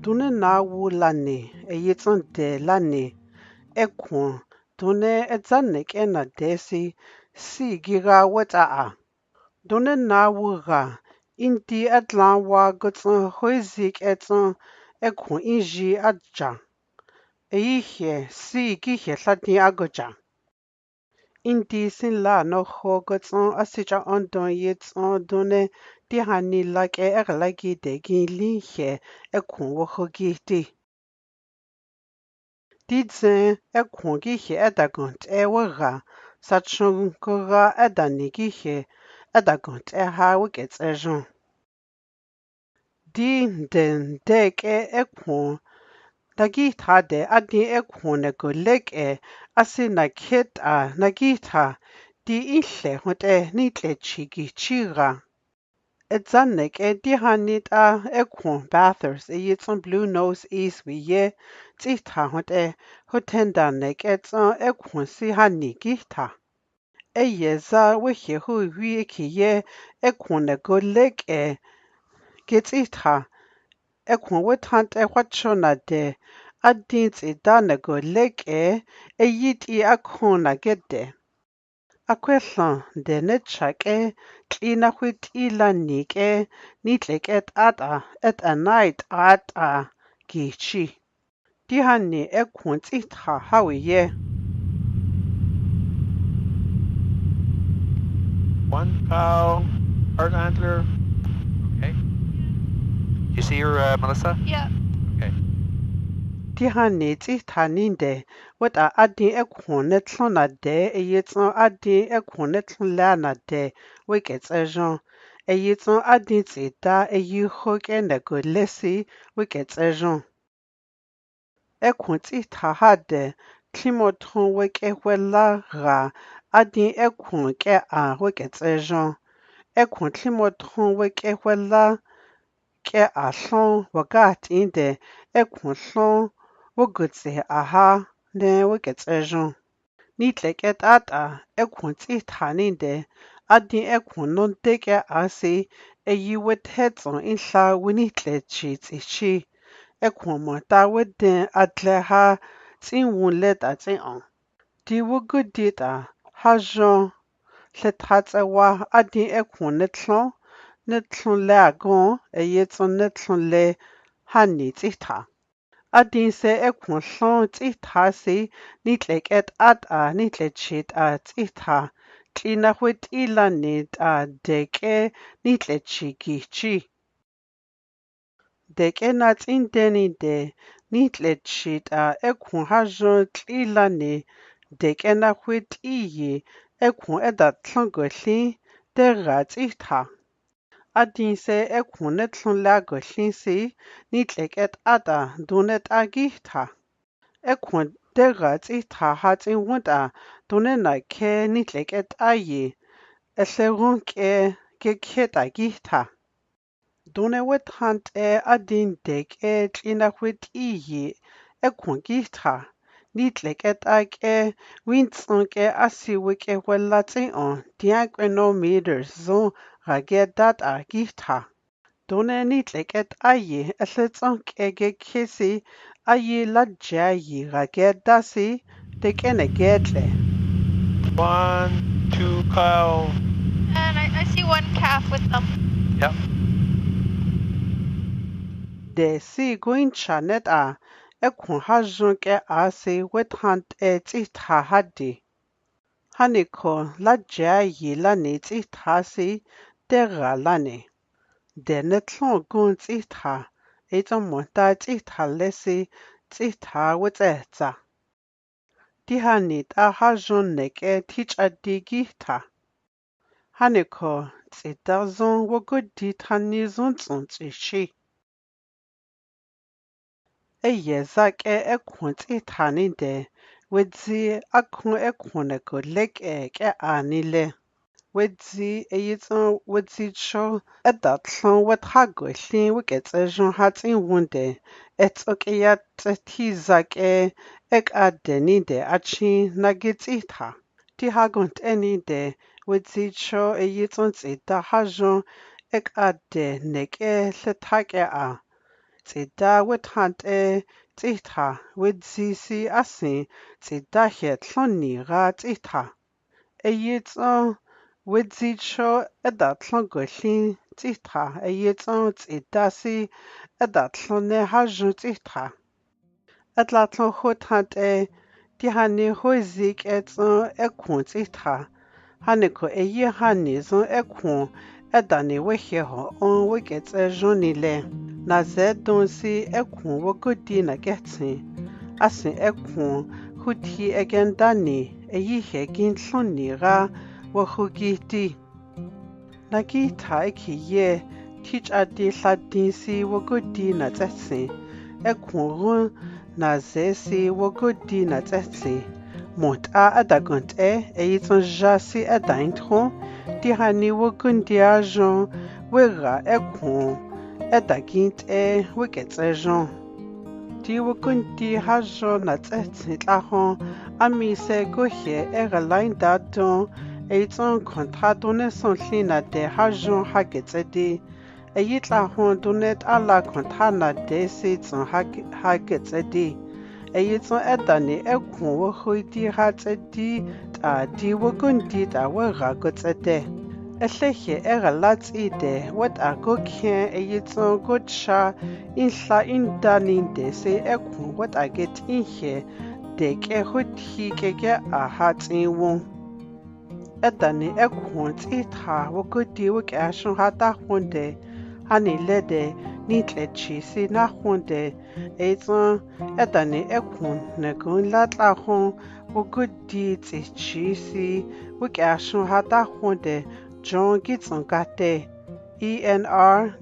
Dune na wu lane eyitson de lane ekwon dune edzane kena desi si giga weta. Dune na wu ga inti atlan wa gotson hoizik etson ekwon inji adja. Eyihye si gihye tlati agoja. Inti sin la no ho gotson asija ondon yetson dune tihani lake erlagi degi lihe ekwon wohogi di. Didzen ekwon gihe edagont ewaga sachon koga edanigihe edagont eha wickets ejon. Di den deke ekwon Nagita de adi ekwon negoleke asi naketa nagita di ihle hote nitle chigi chiga. Etzanek dihanita ekwon Bathurst eyitson Blue Nose East wiye tita hote hotendanek etson ekwon si hanigita. Eyeza wihye hu wikiye ekwon negoleke getita ekwon wetante wachona de adinti danegoleke eyiti akona gede. Akwehlan de netchake klina huit ilanike nitleket ata et a night ata gichi. Dihani ekwon tita hawiye. One cow, hard antler. Okay. You see her, Melissa? Yeah. Okay. Dihani tita ninde weta adi ekwon netlona de eyitson adi ekwon netlona de wickets ejon. Eyitson adi tita eyihoke negolesi wickets ejon. Ekwon tita hade klimotron weke wela ra adi ekwon ke a wickets ejon. Ekwon klimotron weke wela ke a hlon wagat inde ekwon hlon wogutse aha ne wickets ejon. Nitleket ata ekwon tita ninde adi ekwon non teke asi eyi wethetson inhla winitle chi. Ekwon mota weden atleha tsinwun let atsion. Di wugudita hajon tlethatsewa adi ekwon netlon le agon eyetson netlon le hani tita. Adin se ekwon hlon tita si nitleket ata nitlechit a tita. Klina huit ilanit a deke nitlechigi. Deke natin deni de nitlechit a ekwon hajon tlilane deke na huit iyi ekwon edat tlongolin de tita. Adin se ekwon netlon lagolin si nitleket ata dunet agita. Ekwon de tita hatin wunda dunena ke nitleket ayi esleron ke keta gita. Dune wethante adin deke tlina huit iyi ekwon gita. Nitleket ake wintsonke asiwike welatsion diagrenometers zon ragedat agita. Dune nitleket ayi esletsonke gekesi ayi lajayi ragedasi dekene gedle. 1, 2 cow. And I see one calf with them. Yep. De si goincha net a ekwon hajon ke asi wethante tita hadi. Haniko lajayi lane tita si dera lane. De netlon gun tita eton monta tita lesi tita wetsetsa. Dihanit a hajon neke tich adigita. Haniko titazon wogodi tanizon tsuntsishi. Eyezake ekwon tita ninde wedzi akon ekwon negoleke ke anile. Wedzi eyitson wedzi cho edatlon wethagolin wickets ejon hatin wunde etsokeya tizake ek adenide achi nagitita. Tihagont enide wedzi cho eyitson tsita hajon ek ade neke letake a. tsida wethante tsitra wedzisi asin tsida hetloni ra tsitra. Eyitso wedzicho edatlongolin tsitra eyitso tsidasi edatlone haju tsitra. Atlatlon hotante tihani hoizik etso ekun tsitra. Haneko eye hanizon ekun edani weheho on weketse jonile. Na zedon si ekun wokodi na getsin. Asin ekun huti egendani eyihe gintloni ra wahugiti. Nagita ekiye teach adi ladinsi wokodi na zetsin. Ekun run na zesi wokodi na zetsin. Monta adagonte eyiton jasi edaintron tihani wogundia jon wera ekun edaginte weketse jon. Ti wogundi hajon na tsetsin tlahon amise gohe eralain dadon eyiton kontra done sonlina de hajon hagetsedi eyitlahon donet ala kontra na de sitson hagetsedi. Eyitson edani ekun wohuidi hatsedi ta di wogundi ta wera gotsede. Ehlehe eralatide wet agokien eyitson gotsha inhla indaninde se ekun wet aget inhe deke huthi keke ahatsin won. Edani ekun tsitra wogudi wikashon hata honde hani lede nitlechi si na honde eyitson edani ekun negun latlahon wogudi tsichi si wikashon hata honde John Gitson Gate enr.gov.nt.ca